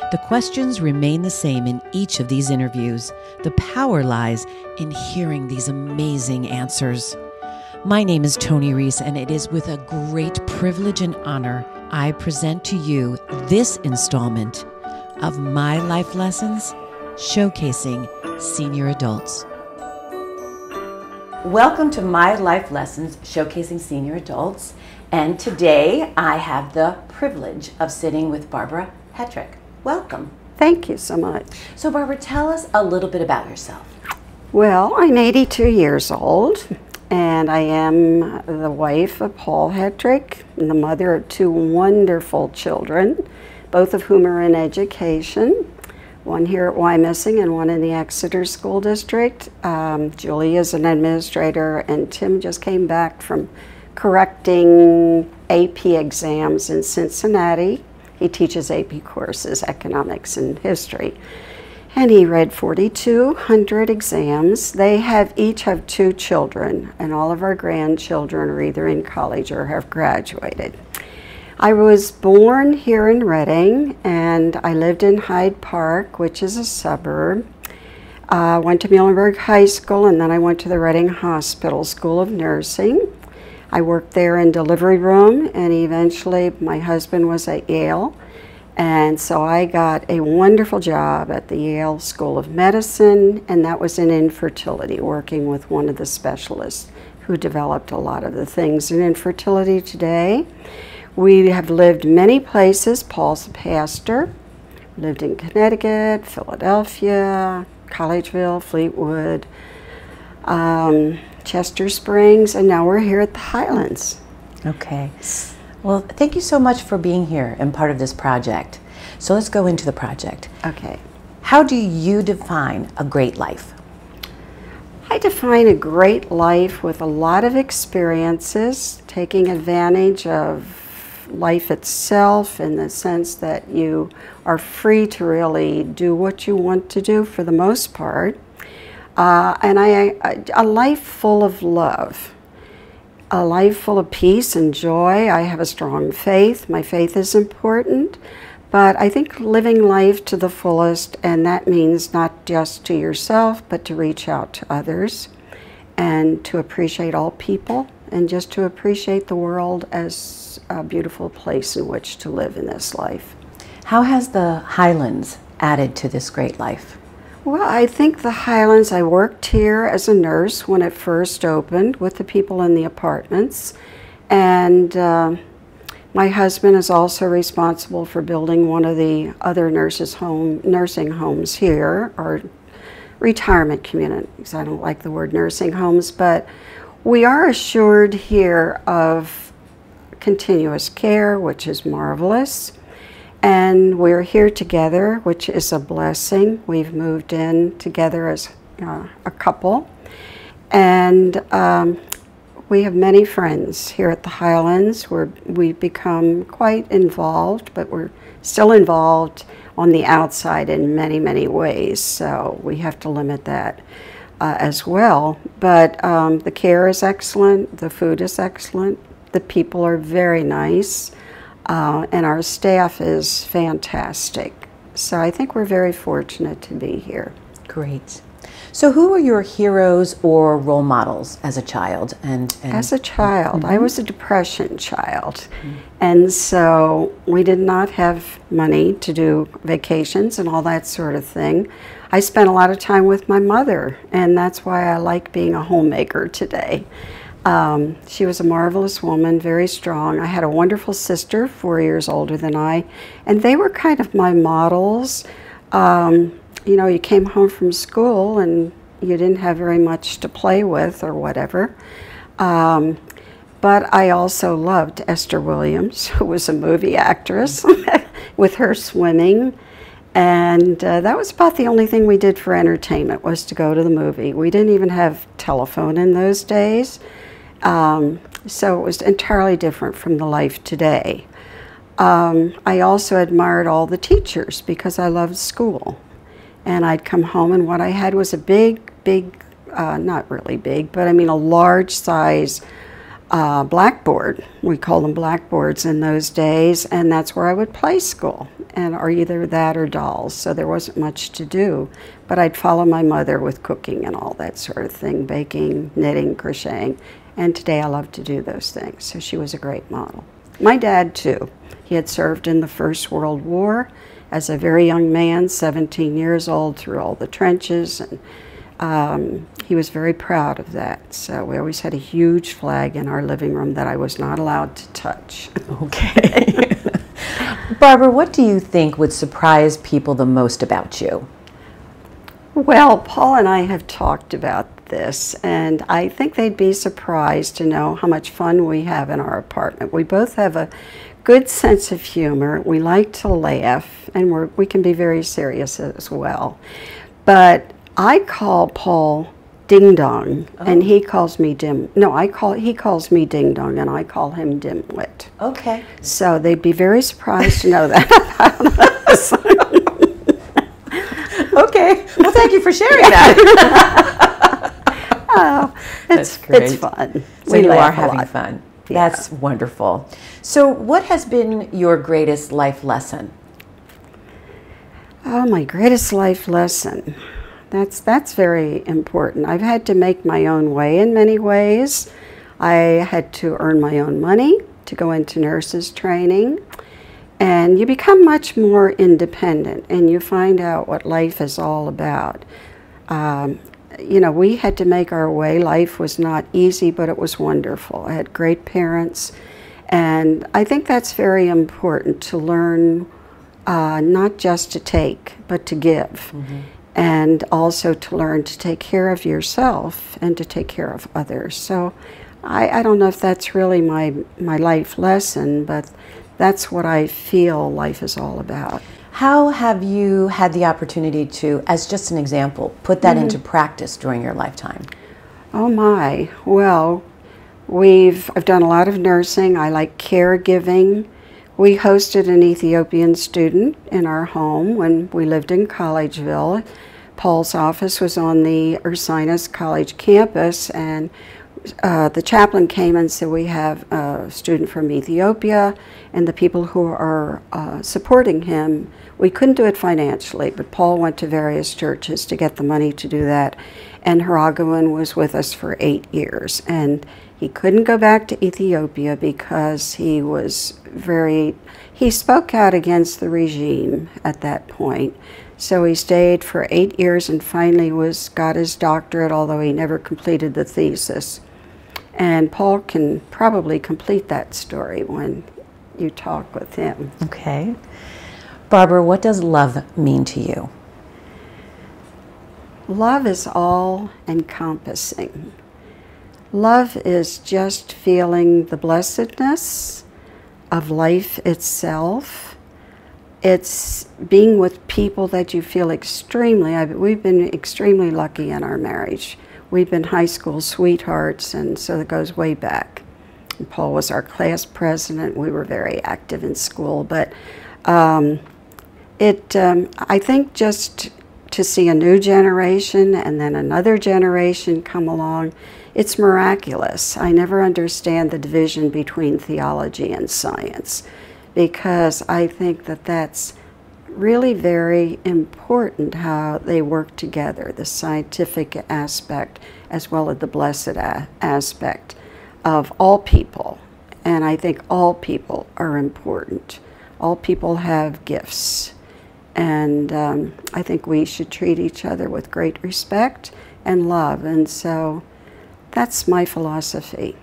The questions remain the same in each of these interviews. The power lies in hearing these amazing answers. My name is Tony Reese, and it is with a great privilege and honor I present to you this installment of My Life Lessons, showcasing senior adults. Welcome to My Life Lessons, showcasing senior adults. And today I have the privilege of sitting with Barbara Hetrich. Welcome. Thank you so much. So Barbara, tell us a little bit about yourself. Well, I'm 82 years old, and I am the wife of Paul Hetrich and the mother of two wonderful children, both of whom are in education, one here at Wyomissing and one in the Exeter School District. Julie is an administrator, and Tim just came back from correcting AP exams in Cincinnati. He teaches AP courses, economics and history. And he read 4,200 exams. They each have two children, and all of our grandchildren are either in college or have graduated. I was born here in Reading, and I lived in Hyde Park, which is a suburb. Went to Muhlenberg High School, and then I went to the Reading Hospital School of Nursing. I worked there in delivery room, and eventually my husband was at Yale, and so I got a wonderful job at the Yale School of Medicine, and that was in infertility, working with one of the specialists who developed a lot of the things in infertility today. We have lived many places. Paul's a pastor. Lived in Connecticut, Philadelphia, Collegeville, Fleetwood, Chester Springs, and now we're here at the Highlands. Okay. Well, thank you so much for being here and part of this project. So let's go into the project. Okay. How do you define a great life? I define a great life with a lot of experiences, taking advantage of life itself in the sense that you are free to really do what you want to do for the most part. And a life full of love, a life full of peace and joy. I have a strong faith. My faith is important, but I think living life to the fullest, and that means not just to yourself, but to reach out to others and to appreciate all people and just to appreciate the world as a beautiful place in which to live in this life. How has the Highlands added to this great life? Well, I think the Highlands, I worked here as a nurse when it first opened with the people in the apartments, and my husband is also responsible for building one of the other nursing homes here, or retirement communities. I don't like the word nursing homes, but we are assured here of continuous care, which is marvelous. And we're here together, which is a blessing. We've moved in together as a couple. And we have many friends here at the Highlands where we've become quite involved, but we're still involved on the outside in many, many ways. So we have to limit that as well. But the care is excellent, the food is excellent, the people are very nice. And our staff is fantastic. So I think we're very fortunate to be here. Great. So who were your heroes or role models as a child? As a child, I was a Depression child. And so we did not have money to do vacations and all that sort of thing. I spent a lot of time with my mother, and that's why I like being a homemaker today. She was a marvelous woman, very strong. I had a wonderful sister, 4 years older than I, and they were kind of my models. You know, you came home from school and you didn't have very much to play with or whatever. But I also loved Esther Williams, who was a movie actress, with her swimming. And that was about the only thing we did for entertainment, was to go to the movie. We didn't even have telephone in those days. So it was entirely different from the life today. I also admired all the teachers because I loved school. And I'd come home and what I had was a big, not really big, but I mean a large size blackboard. We called them blackboards in those days, and that's where I would play school. and or either that or dolls, so there wasn't much to do. But I'd follow my mother with cooking and all that sort of thing, baking, knitting, crocheting, and today I love to do those things. So she was a great model. My dad too. He had served in the First World War as a very young man, 17 years old, through all the trenches, and he was very proud of that. So we always had a huge flag in our living room that I was not allowed to touch. Okay. Barbara, what do you think would surprise people the most about you? Well, Paul and I have talked about this, and I think they'd be surprised to know how much fun we have in our apartment. We both have a good sense of humor. We like to laugh, and we can be very serious as well. But I call Paul Ding Dong, and he calls me he calls me Ding Dong, and I call him Dimwit. Okay. So they'd be very surprised to know that about us. Okay. Well, thank you for sharing that. Oh, That's great. It's fun. So you are having lot. fun. Yeah. That's wonderful. So what has been your greatest life lesson? Oh, my greatest life lesson. That's very important. I've had to make my own way in many ways. I had to earn my own money to go into nurses training. And you become much more independent, and you find out what life is all about. You know, we had to make our way. Life was not easy, but it was wonderful. I had great parents, and I think that's very important to learn not just to take, but to give. Mm-hmm. And also to learn to take care of yourself and to take care of others. So I don't know if that's really my life lesson, but that's what I feel life is all about. How have you had the opportunity to, as just an example, put that into practice during your lifetime? Oh my, well, I've done a lot of nursing. I like caregiving. We hosted an Ethiopian student in our home when we lived in Collegeville. Paul's office was on the Ursinus College campus, and the chaplain came and said, we have a student from Ethiopia, and the people who are supporting him, we couldn't do it financially, but Paul went to various churches to get the money to do that, and Haragowan was with us for 8 years, and he couldn't go back to Ethiopia because he spoke out against the regime at that point. So he stayed for 8 years and finally got his doctorate, although he never completed the thesis. And Paul can probably complete that story when you talk with him. Okay. Barbara, what does love mean to you? Love is all encompassing. Love is just feeling the blessedness of life itself. It's being with people that you feel we've been extremely lucky in our marriage. We've been high school sweethearts, and so it goes way back. And Paul was our class president. We were very active in school, but I think just to see a new generation and then another generation come along, it's miraculous. I never understand the division between theology and science, because I think that that's really very important, how they work together, the scientific aspect as well as the blessed aspect of all people. And I think all people are important. All people have gifts. And I think we should treat each other with great respect and love. And so that's my philosophy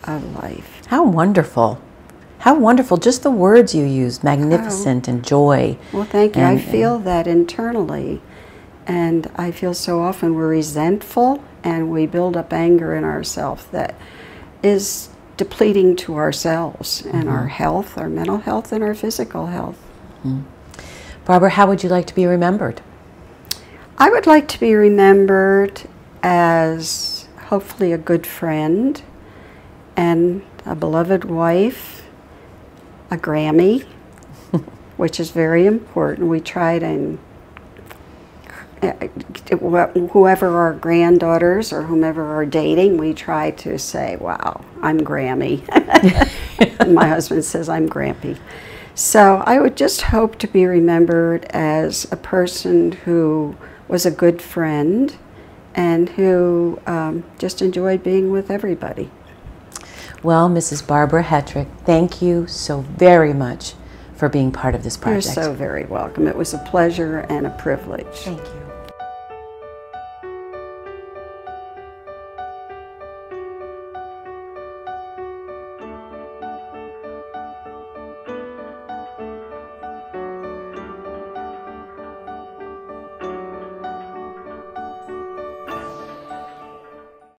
of life. How wonderful. How wonderful. Just the words you use, magnificent and joy. Well, thank you. I feel that internally. And I feel so often we're resentful and we build up anger in ourselves that is depleting to ourselves and our health, our mental health, and our physical health. Barbara, how would you like to be remembered? I would like to be remembered as hopefully a good friend and a beloved wife, a Grammy, which is very important. We try to, whoever our granddaughters or whomever are dating, we try to say, wow, I'm Grammy. And my husband says I'm Grampy. So I would just hope to be remembered as a person who was a good friend and who just enjoyed being with everybody. Well, Mrs. Barbara Hetrich, thank you so very much for being part of this project. You're so very welcome. It was a pleasure and a privilege. Thank you.